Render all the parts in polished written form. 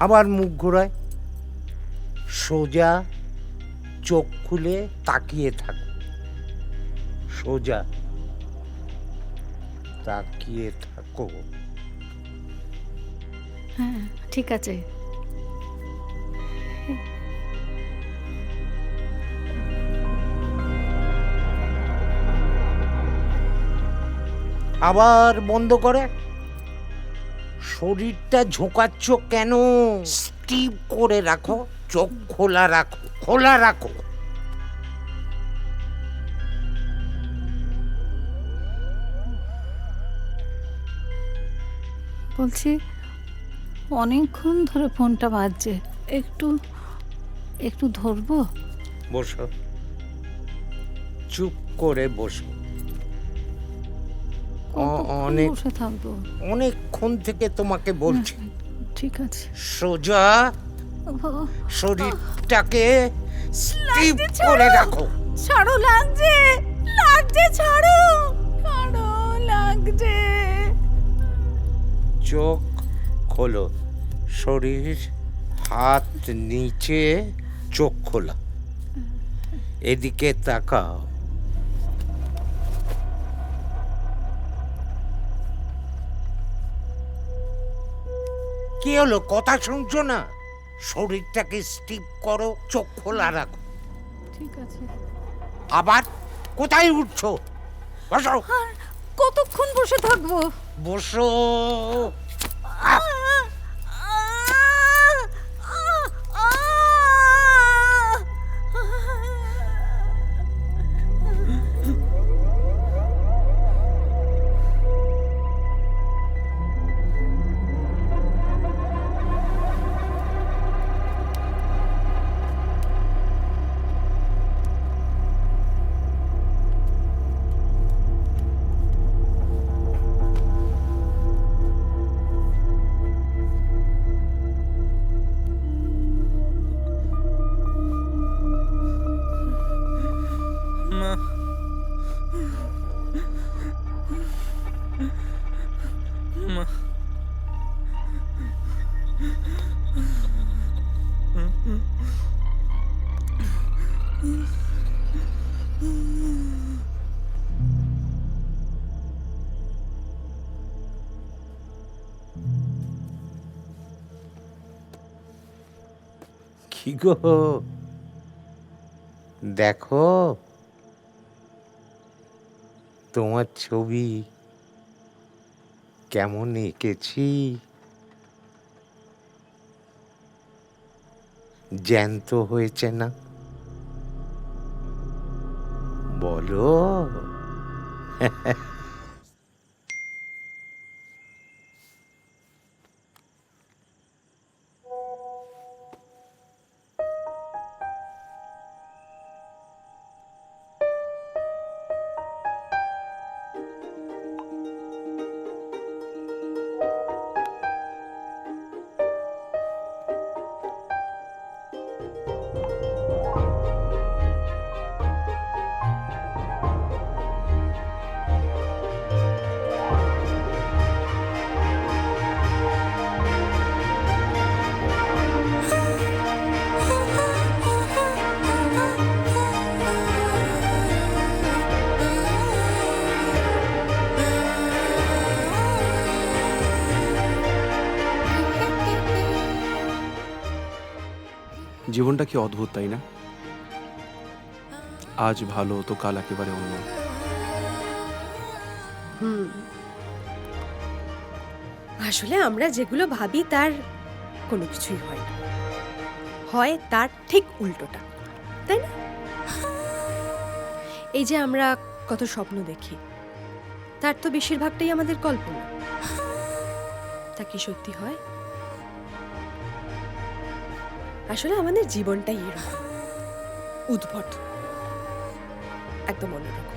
আবার মুখ ঘোরায়। সোজা চোখ খুলে তাকিয়ে থাকো, সোজা তাকিয়ে থাকো। হ্যাঁ ঠিক আছে। আবার বন্ধ করে। শরীরটা ঝোঁকাচ্ছ কেন? স্টিপ করে রাখো, চোখ খোলা রাখো, খোলা রাখো। বলছি অনেকক্ষণ ধরে ফোনটা বাজছে, একটু একটু ধরবো? বসো, চুপ করে বসো। কতক্ষণ অনেক বসে থাকবো? অনেকক্ষণ থেকে তোমাকে বলছি, ঠিক আছে। সোজা শরীরটাকে স্টিপ লাগছে, করে ছাড়ো। রাখো। ছাড়ো, লাগছে, লাগছে, ছাড়ো, ছাড়ো, লাগছে। চোখ খোলো, শরীর, হাত নিচে, চোখ খোলা। এদিকে তাকাও। কি হলো, কথা শুনছো না? শরীরটাকে স্টিপ করো, চোখ খোলা রাখো। ঠিক আছে। আবার কোথায় উঠছো? বসো। আর কতক্ষণ বসে থাকবো? বসো। মা, মা, কি গো, দেখো তোমার ছবি কেমন এঁকেছি। জ্যান্ত হয়েছে না বলো? জীবনটা কি অদ্ভুত, তাই না? আজ ভালো তো কাল একেবারে অন্য। আসলে আমরা যেগুলো ভাবি তার কোনো কিছুই হয় না, হয় তার ঠিক উল্টোটা, তাই না? এই যে আমরা কত স্বপ্ন দেখি, তার তো বেশিরভাগটাই আমাদের কল্পনা। তা কি সত্যি হয়? আসলে আমাদের জীবনটাই এরকম উদ্ভট, একদম অন্যরকম।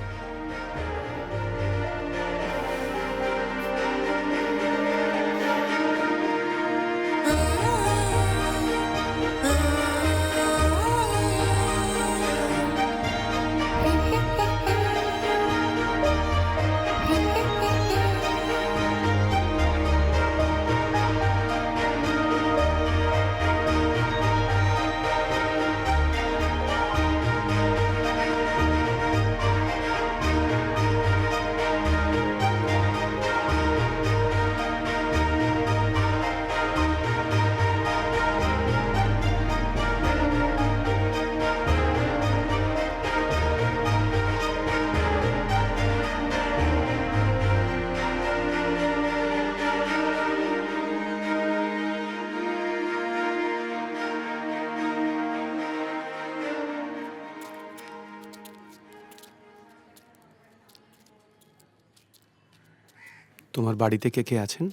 তোমার বাড়িতে কে কে আছেন?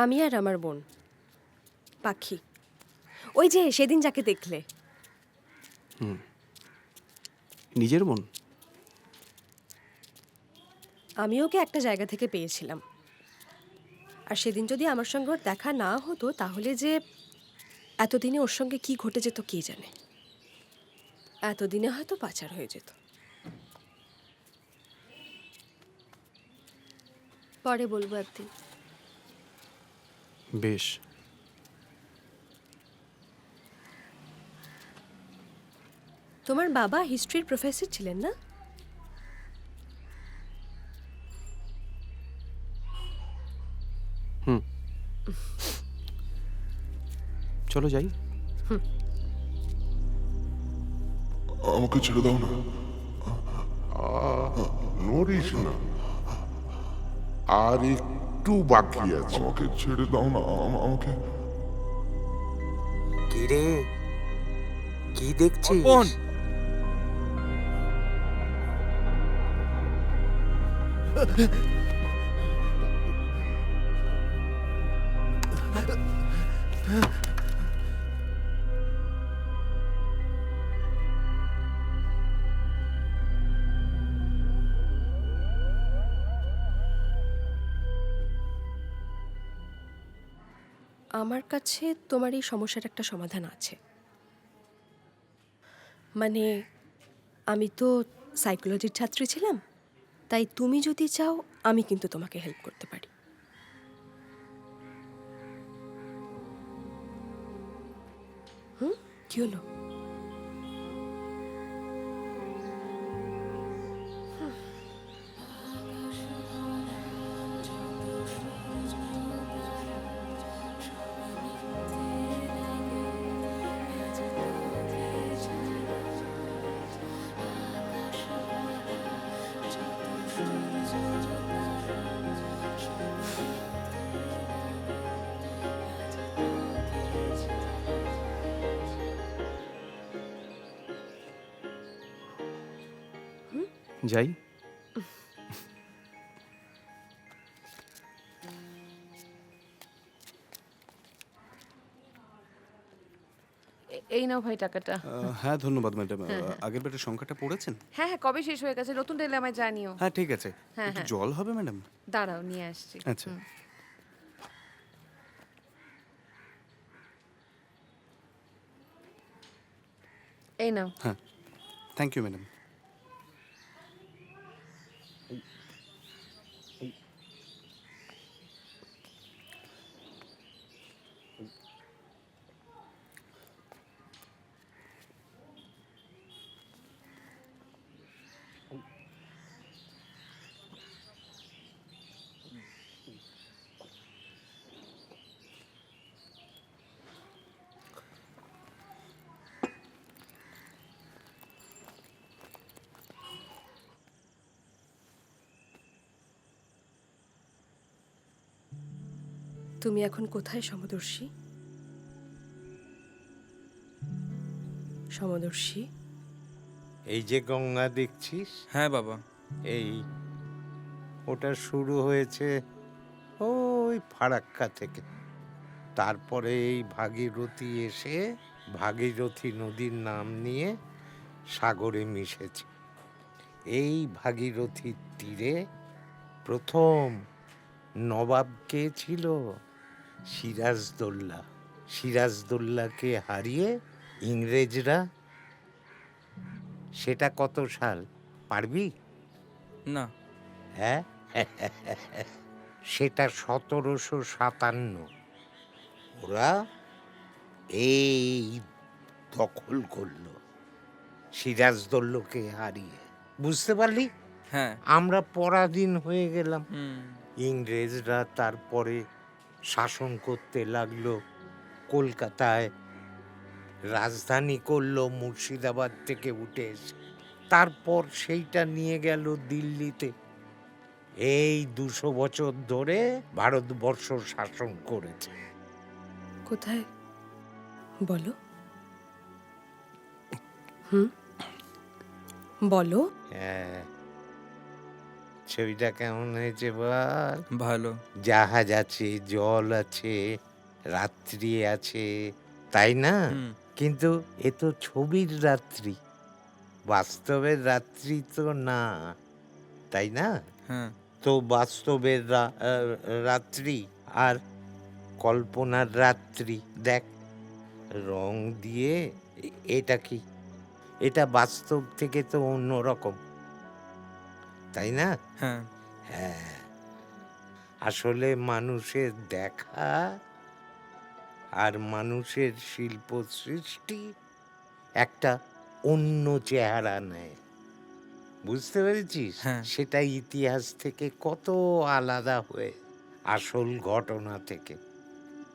আমি আর আমার বোন পাখি, ওই যে সেদিন যাকে দেখলে। নিজের বোন? আমি ওকে একটা জায়গা থেকে পেয়েছিলাম, আর সেদিন যদি আমার সঙ্গে ওর দেখা না হতো তাহলে যে এতদিনে ওর সঙ্গে কি ঘটে যেত কে জানে। এতদিনে হয়তো পাচার হয়ে যেত। পরে বলবো একদিন। বেশ। তোমার বাবা হিস্ট্রির প্রফেসর ছিলেন না? চলো যাই। আমাকে ছেড়ে দাও না। নড়িস না, আর একটু বাকি আছে। আমাকে ছেড়ে দাও না। আমাকে কিরে, কি দেখছিস? বোন আমার কাছে তোমার এই সমস্যার একটা সমাধান আছে। মানে আমি তো সাইকোলজির ছাত্রী ছিলাম, তাই তুমি যদি চাও আমি কিন্তু তোমাকে হেল্প করতে পারি। কি হলো? যাই। এই নাও ভাই টাকাটা। হ্যাঁ ধন্যবাদ ম্যাডাম। আগের বারের সংখ্যাটা পড়েছেন? হ্যাঁ হ্যাঁ, কবে শেষ হয়ে গেছে, নতুন এলে আমায় জানিও। হ্যাঁ ঠিক আছে। হ্যাঁ, একটু হ্যাঁ। জল হবে ম্যাডাম? দাঁড়াও, নিয়ে আসছি। আচ্ছা। এই নাও। হ্যাঁ, থ্যাংক ইউ ম্যাডাম। তুমি এখন কোথায় সমদর্শী? সমদর্শী, এই যে গঙ্গা দেখছিস, হ্যাঁ বাবা। এই ওটা শুরু হয়েছে ওই ফারাক্কা থেকে, তারপরে এই ভাগীরথী এসে ভাগীরথী নদীর নাম নিয়ে সাগরে মিশেছে। এই ভাগীরথীর তীরে প্রথম নবাব কে ছিল? সিরাজদৌল্লা। সিরাজদৌল্লাকে হারিয়ে ইংরেজরা, সেটা কত সাল পারবি? না। হ্যাঁ, সেটা 1757। ওরা এই দখল করলো সিরাজদৌল্লাকে হারিয়ে। বুঝতে পারলি? হ্যাঁ। আমরা পরাধীন হয়ে গেলাম। হুম। ইংরেজরা তারপরে শাসন করতে লাগলো, কলকাতায় রাজধানী করলো মুর্শিদাবাদ থেকে উঠে এসে। তারপর সেইটা নিয়ে গেল দিল্লিতে। এই 200 বছর ধরে ভারতবর্ষ শাসন করেছে। কোথায় বলো? বলো। হ্যাঁ, ছবিটা কেমন হয়েছে বল? ভালো। জাহাজ আছে, জল আছে, রাত্রি আছে, তাই না? কিন্তু এ তো ছবির রাত্রি, বাস্তবের রাত্রি তো না, তাই না? হ্যাঁ। তো বাস্তবের রাত্রি আর কল্পনার রাত্রি দেখ, রং দিয়ে এটা কি, এটা বাস্তব থেকে তো অন্যরকম, তাই না? হ্যাঁ। হ্যাঁ, আসলে মানুষের দেখা আর মানুষের শিল্প সৃষ্টি একটা অন্য চেহারা নেয়, বুঝতে পেরেছিস? হ্যাঁ। সেটা ইতিহাস থেকে কত আলাদা হয়ে, আসল ঘটনা থেকে,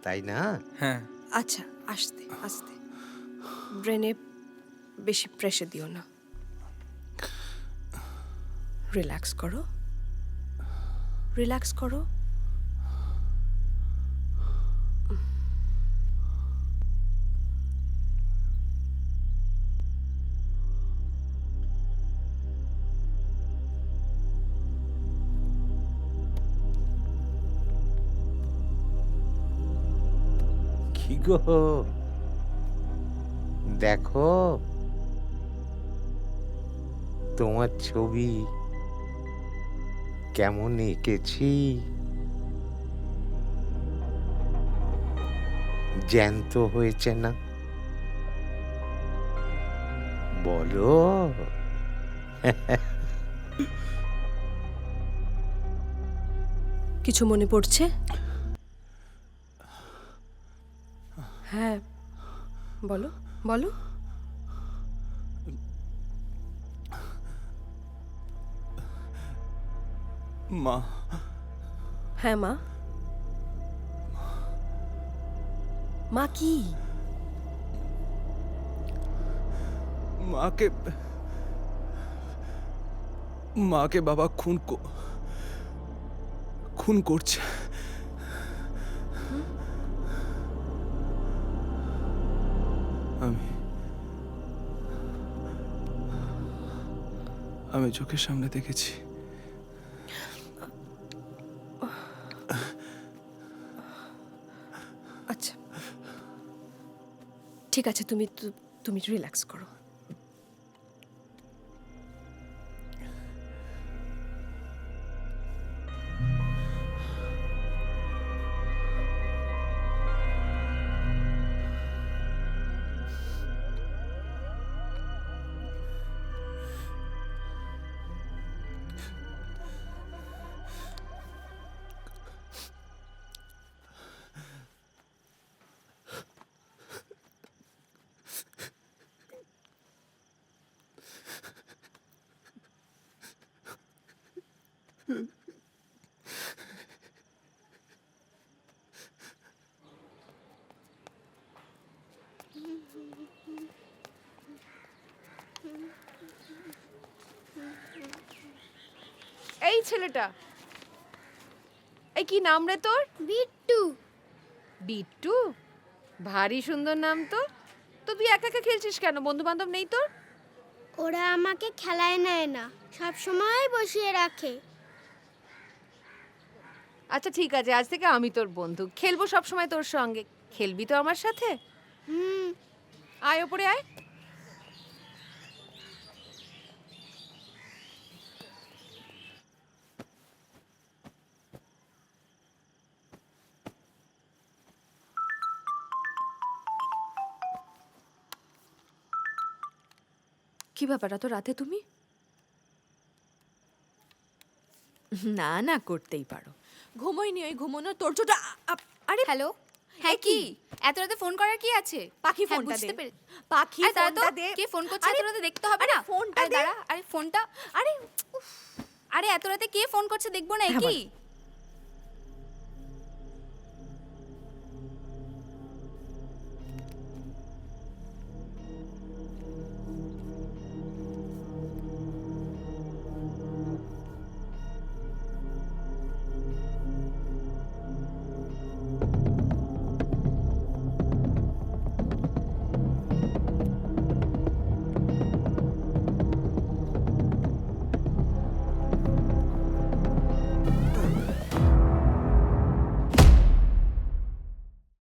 তাই না? হ্যাঁ। আচ্ছা, আস্তে আস্তে, ব্রেনে বেশি প্রেশার দিও না, রিল্যাক্স করো, রিল্যাক্স করো। কি গো, দেখো তোমার ছবি কেমন এঁকেছি, জ্যান্ত হয়েছে না বলো? কিছু মনে পড়ছে? হ্যাঁ, বলো বলো। মা, হ্যাঁ মা। মা কি? মাকে বাবা খুন করছে। আমি চোখের সামনে দেখেছি। আচ্ছা, ঠিক আছে, তুমি রিল্যাক্স করো। এই ছেলেটা, এই কি নাম রে তোর? বিট্টু। বিট্টু? ভারী সুন্দর নাম তো। তো তুই একা একা খেলছিস কেন? বন্ধু বান্ধব নেই তোর? ওরা আমাকে খেলায় নেয় না, সব সময় বসিয়ে রাখে। আচ্ছা ঠিক আছে, আজ থেকে আমি তোর বন্ধু, খেলবো সব সময় তোর সঙ্গে। খেলবি তো আমার সাথে? আয় ওপরে আয়। কি ব্যাপার, এত রাতে তুমি? না না, করতেই পারো। ঘুমোইনি, ওই ঘুমোনো তোর জোটা। আরে হ্যালো, হ্যাঁ কি এত রাতে ফোন করার কি আছে? পাখি হ্যাঁ, ফোনটা বুঝতে দে। পেরে- পাখি আরে দাঁড়া তো, ফোনটা দে। কে ফোন করছে এত রাতে দেখতে হবে আরে না? ফোনটা আরে দে। দাঁড়া, আরে ফোনটা, আরে আরে এত রাতে কে ফোন করছে দেখবো না? হ্যাঁ, কি বল।